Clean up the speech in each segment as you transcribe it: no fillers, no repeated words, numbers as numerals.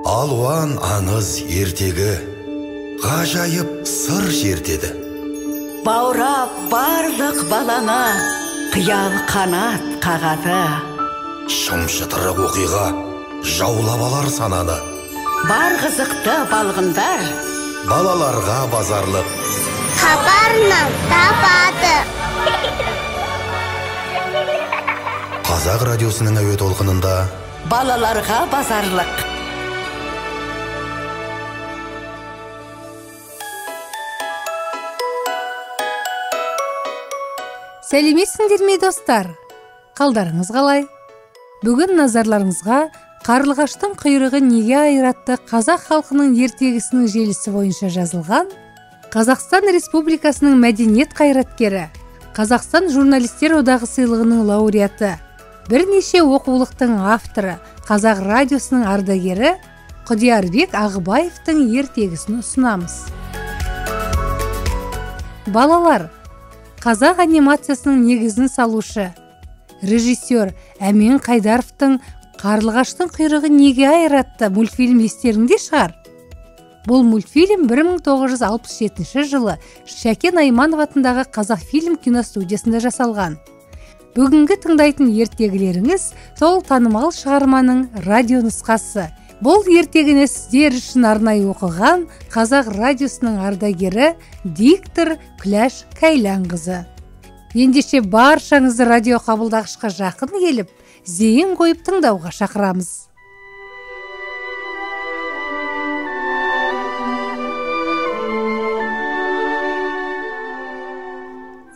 Алуан аңыз ертегі, ғажайып сыр шертеді. Баурап барлық баланы, қиял қанат қағады. Шымшытырық оқиға жаулап алар сананы. Бар қызықты балғындар Балаларға базарлық хабарынан табады. Қазақ радиосының әуе толқынында балаларға базарлық. Сәлеметсіңдер ме достар? Қалдарыңыз қалай? Бүгін назарларыңызға Қарлығаштың құйрығы неге айыратты қазақ халқының ертегісінің желісі бойынша жазылған Қазақстан Республикасының мәдениет қайраткері, Қазақстан журналистер одағы сыйлығының лауреаты, бірнеше оқулықтың авторы, Қазақ радиосының ардагері Құдиярбек Ағыбаевтың ертегісін ұсынамыз. Балалар, қазақ анимациясының негізін салушы, режиссер Әмен Қайдаровтың Қарлығаштың құйрығы неге айыратты мультфильм естеріңде шығар. Бұл мультфильм 1967 жылы Шәкен Айманов атындағы Қазақфильм киностудиясында жасалған. Бүгінгі тыңдайтын ертегілеріңіз сол танымал шығарманың радио нұсқасы. Бұл ертегіні сіздер үшін арнайы оқыған Қазақ радиосының ардагері диктор Күләш Кәйләнқызы. Ендеше баршаңызды радио қабылдағышқа жақын келіп, зейін қойып тыңдауға шақырамыз.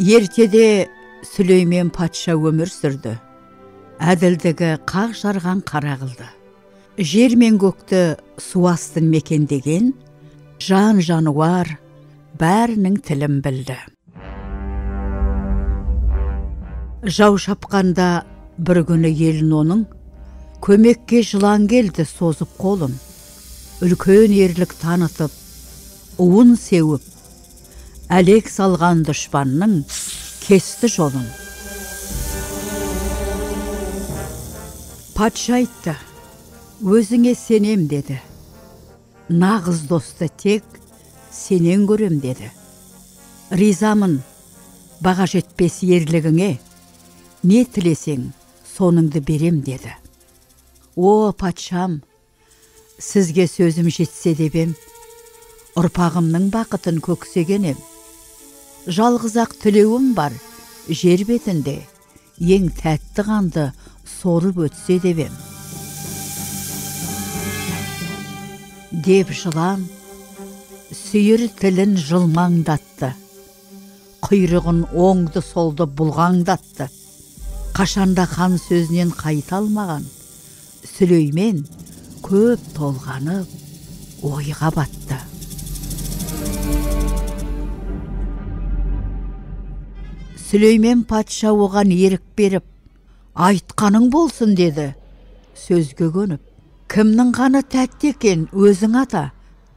Ертеде Сүлеймен патша өмір сүрді. Әділдігі қақ жарған қара қылды. Жер мен көкті су астын мекендеген, жан жануар бәрінің тілін білді. Жау шапқанда бір күні елін оның, көмекке жылан келді созып қолын. Үлкен ерлік танытып, уын сеуіп, әлек салған дұшпанның кесті жолын. Патша айтты, өзіңе сенем деді. Нағыз досты тек сенен көрем деді. Ризамын, баға жетпес ерлігіңе, не тілесең, соныңды берем деді. О, патшам, сізге сөзім жетсе дебем, ұрпағымның бақытын көксегенем. Жалғызақ тілеуім бар, жер бетінде, ең тәтті қанды сорып өтсе дебем. Деп жылан, сүйір тілін жылмаңдатты. Құйрығын оңды солды бұлғаңдатты. Қашанда хан сөзінен қайта алмаған, Сүлеймен көп толғанып, ойға батты. Сүлеймен патша оған ерік беріп, айтқаның болсын деді, сөзге көніп. Кімнің қаны тәтті екен өзің ата,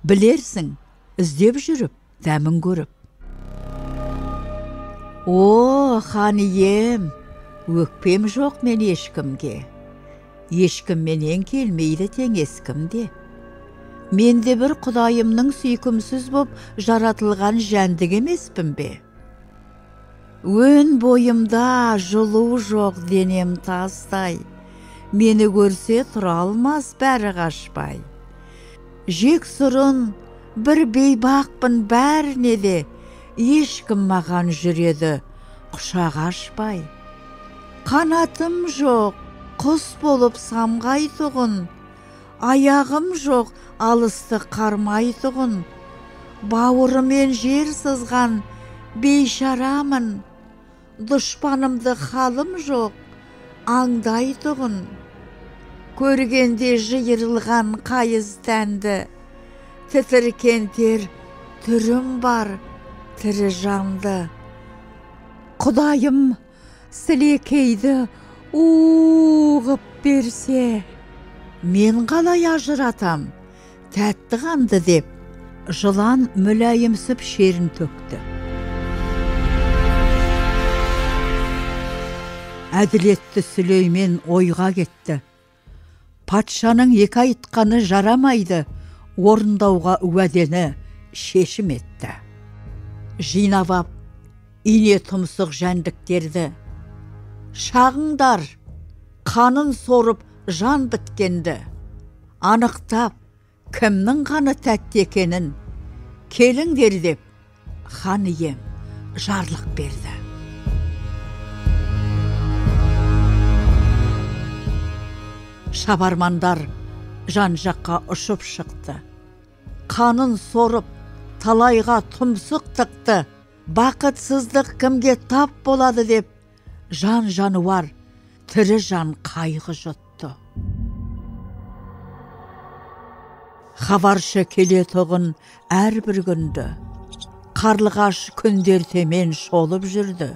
білерсің, іздеп жүріп, дәмін көріп. О, хан ием, өкпем жоқ мен ешкімге. Ешкім менен келмейді тең ескімде. Менде бір құдайымның сүйкімсіз боп жаратылған жәндік емеспін бе? Өн бойымда жылу жоқ денем тастай. Мені көрсе тұра алмас бәрі қашпай. Жек сұрын бір бейбақпын бәріне де, ешкім маған жүреді құшақ ашпай. Қанатым жоқ, құс болып самғай тұғын, аяғым жоқ, алысты қармай тұғын. Бауырымен жер сызған бейшарамын, дұшпанымды халым жоқ, аңдай тұғын. Көргенде жиырылған қайыз тәнді, тітіркентер түрім бар, тірі жанды. Құдайым сілекейді ұғып берсе, мен қалай ажыратам, тәтті қанды деп, жылан мүләйімсіп шерін төкті. Әділетті Сүлеймен ойға кетті. патшаның екі айтқаны жарамайды, орындауға уәдені шешім етті. Жинап ап, ине тұмсық жәндіктерді, шағыңдар, қанын сорып жан біткенді, анықтап, кімнің қаны тәтті екенін келіңдер деп, хан ием жарлық берді. Шабармандар жан жаққа ұшып шықты. Қанын сорып, талайға тұмсық тықты. Бақытсыздық кімге тап болады деп, жан жануар, тірі жан қайғы жұтты. Хабаршы келетұғын әрбір күнді, қарлығаш күндертемен шолып жүрді.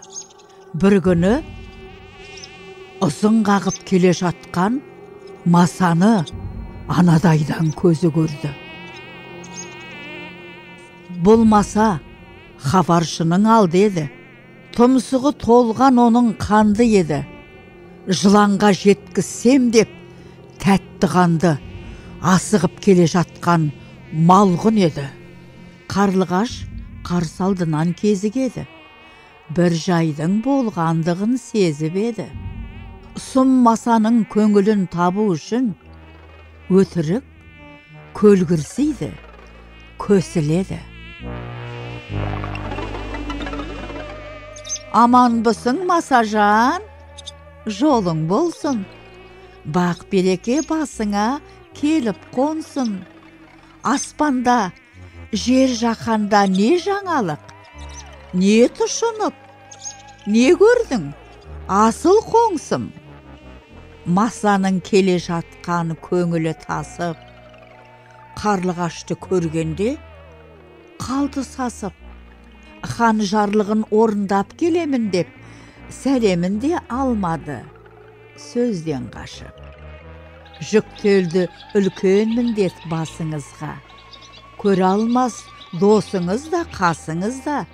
Бір күні ұзын қағып келе жатқан масаны анадайдан көзі көрді. Бұл маса хабаршының алды еді. Тұмсығы толған оның қанды еді. Жыланға жеткізсем деп, тәтті қанды асығып келе жатқан малғын еді. Қарлығаш қарсы алдынан кезігеді. Бір жайдың болғандығын сезіп еді. Сұм масаның көңілін табу үшін өтірік көлгірсейді, көсіледі. Аманбысың масажан, жолың болсын, бақ береке басыңа келіп қонсын. Аспанда, жер жақанда не жаңалық, не тұшынып, не көрдің, асыл қоңсым. Масаның келе жатқан көңілі тасып, қарлығашты көргенде қалды сасып. Хан жарлығын орындап келемін деп, сәлемін де алмады, сөзден қашып. Жүктелді үлкен міндет басыңызға, көре алмас досыңыз да қасыңыз да,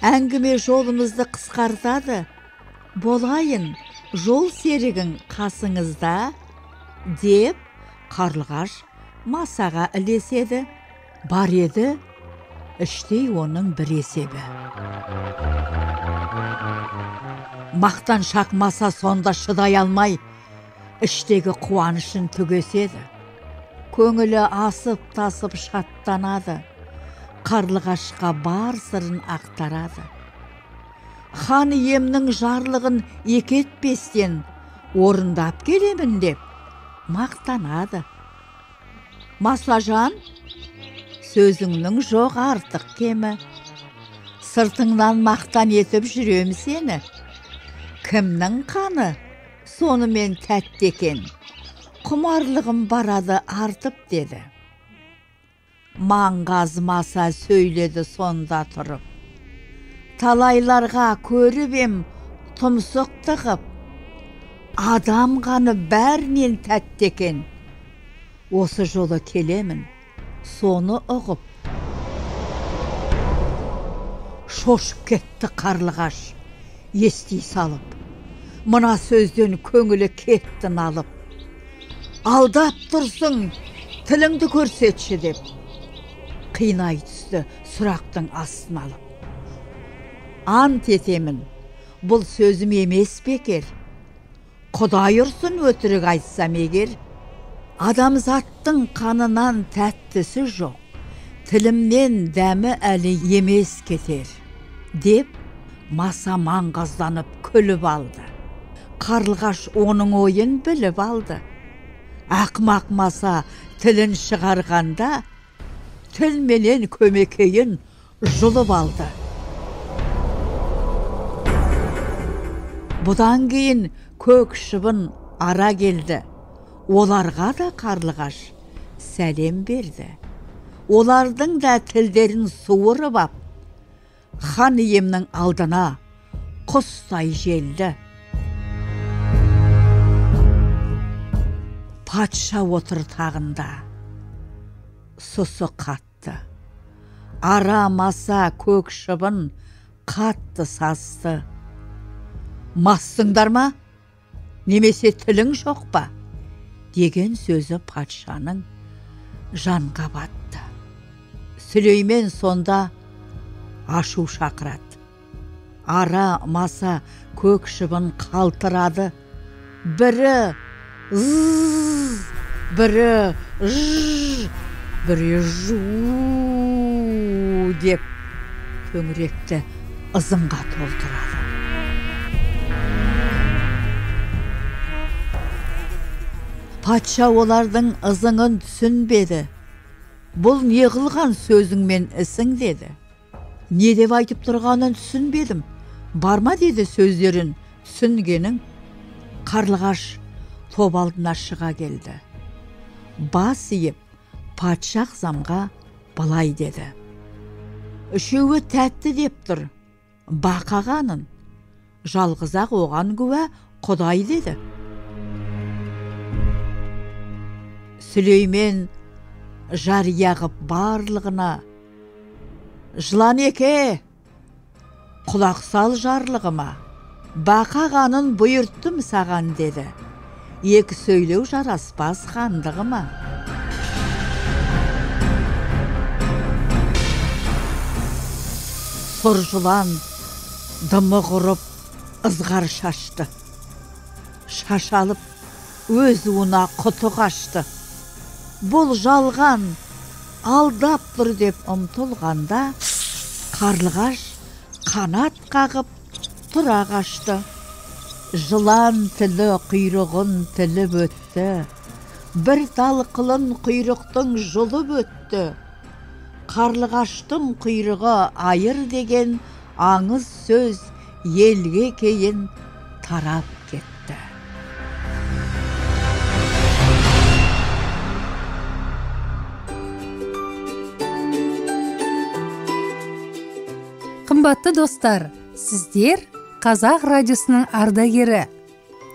әңгіме жолымызды қысқартады. Болайын жол серігің қасыңызда, деп қарлығаш масаға ілеседі. Бар еді іштей оның бір есебі. Мақтаншақ маса сонда шыдай алмай, іштегі қуанышын түгеседі. Көңілі асып тасып шаттанады, қарлығашқа бар сырын ақтарады. Хан иемнің жарлығын екетпестен орындап келемін деп мақтанады. Масажан, сөзіңнің жоқ артық кемі. Сыртыңнан мақтан етіп жүрем сені. Кімнің қаны сонымен тәтті екен, құмарлығым барады артып деді. Маңғаз маса сөйледі сонда тұрып. Талайларға көріп ем тұмсық тығып, адам қаны бәрінен тәтті екен. Осы жолы келемін, соны ұғып. Шошып кетті қарлығаш, ести салып. Мына сөзден көңілі кетті налып. Алдап тұрсың, тіліңді көрсетші деп. Қинай түсті сұрақтың астын алып. Ант етемін, бұл сөзім емес бекер. Құдай ұрсын өтірік айтсам егер. Адамзаттың қанынан тәттісі жоқ, тілімнен дәмі әлі емес кетер, деп маса маңғазданып күліп алды. Қарлығаш оның ойын біліп алды. Ақмақ маса тілін шығарғанда, тілменен көмекейін жұлып алды. Бұдан кейін көк шыбын ара келді. Оларға да қарлығаш сәлем берді. Олардың да тілдерін суырып ап, хан иемнің алдына құстай желді. Патша отыр тағында, сұсы қатты. Ара маса көк шыбын қатты састы. Массыңдар ма? Немесе тілің жоқ па? деген сөзі патшаның жанға батты. Сүлеймен сонда ашу шақырады. Ара маса көк шыбын қалтырады. Бірі «ззз», бірі «жж», бірі «жу» деп төңіректі ызыңға толтырады. Патша олардың ызыңын түсінбеді. Бұл не қылған сөзіңмен ісің деді. Не деп айтып тұрғанын түсінбедім. Барма деді сөздерін түсінгенің. Қарлығаш топ алдына шыға келді. Бас иіп патша ағзамға былай деді. Үшеуі тәтті деп тұр. Бақағанын. Жалғыз-ақ оған куә Құдай деді. Сүлеймен жария қып барлығына: жылан еке, құлақ сал жарлығыма, бақағанын бұйырттым саған деді. Екі сөйлеу жараспас хандығыма. Сұр жылан дымы құрып ызғар шашты. Шашалып өз уына құты қашты. Бұл жалған алдап тұр деп ұмтылғанда, қарлығаш қанат қағып тұра қашты. Жылан тілі құйрығын тіліп өтті. Бір тал қылын құйрықтың жұлып өтті. Қарлығаштың құйрығы айыр деген аңыз сөз елге кейін тарап кетті. Қымбатты достар, сіздер Қазақ радиосының ардагері,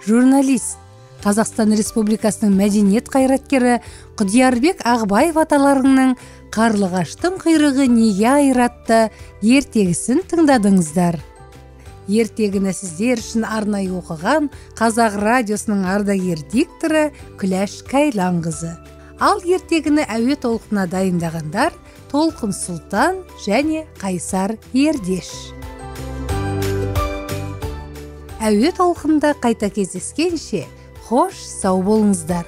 журналист, Қазақстан Республикасының мәдениет қайраткері Құдиярбек Ағбаев аталарының «Қарлығаштың құйрығы неге айратты» ертегісін тыңдадыңыздар. Ертегіні сіздер үшін арнайы оқыған Қазақ радиосының ардагер дикторы Күләш Кайланқызы. Ал ертегіні әуе толқынына дайындағандар Толқын Сұлтан және Қайсар Ердеш. Әуе толқында қайта кездескенше, хош сау болыңыздар.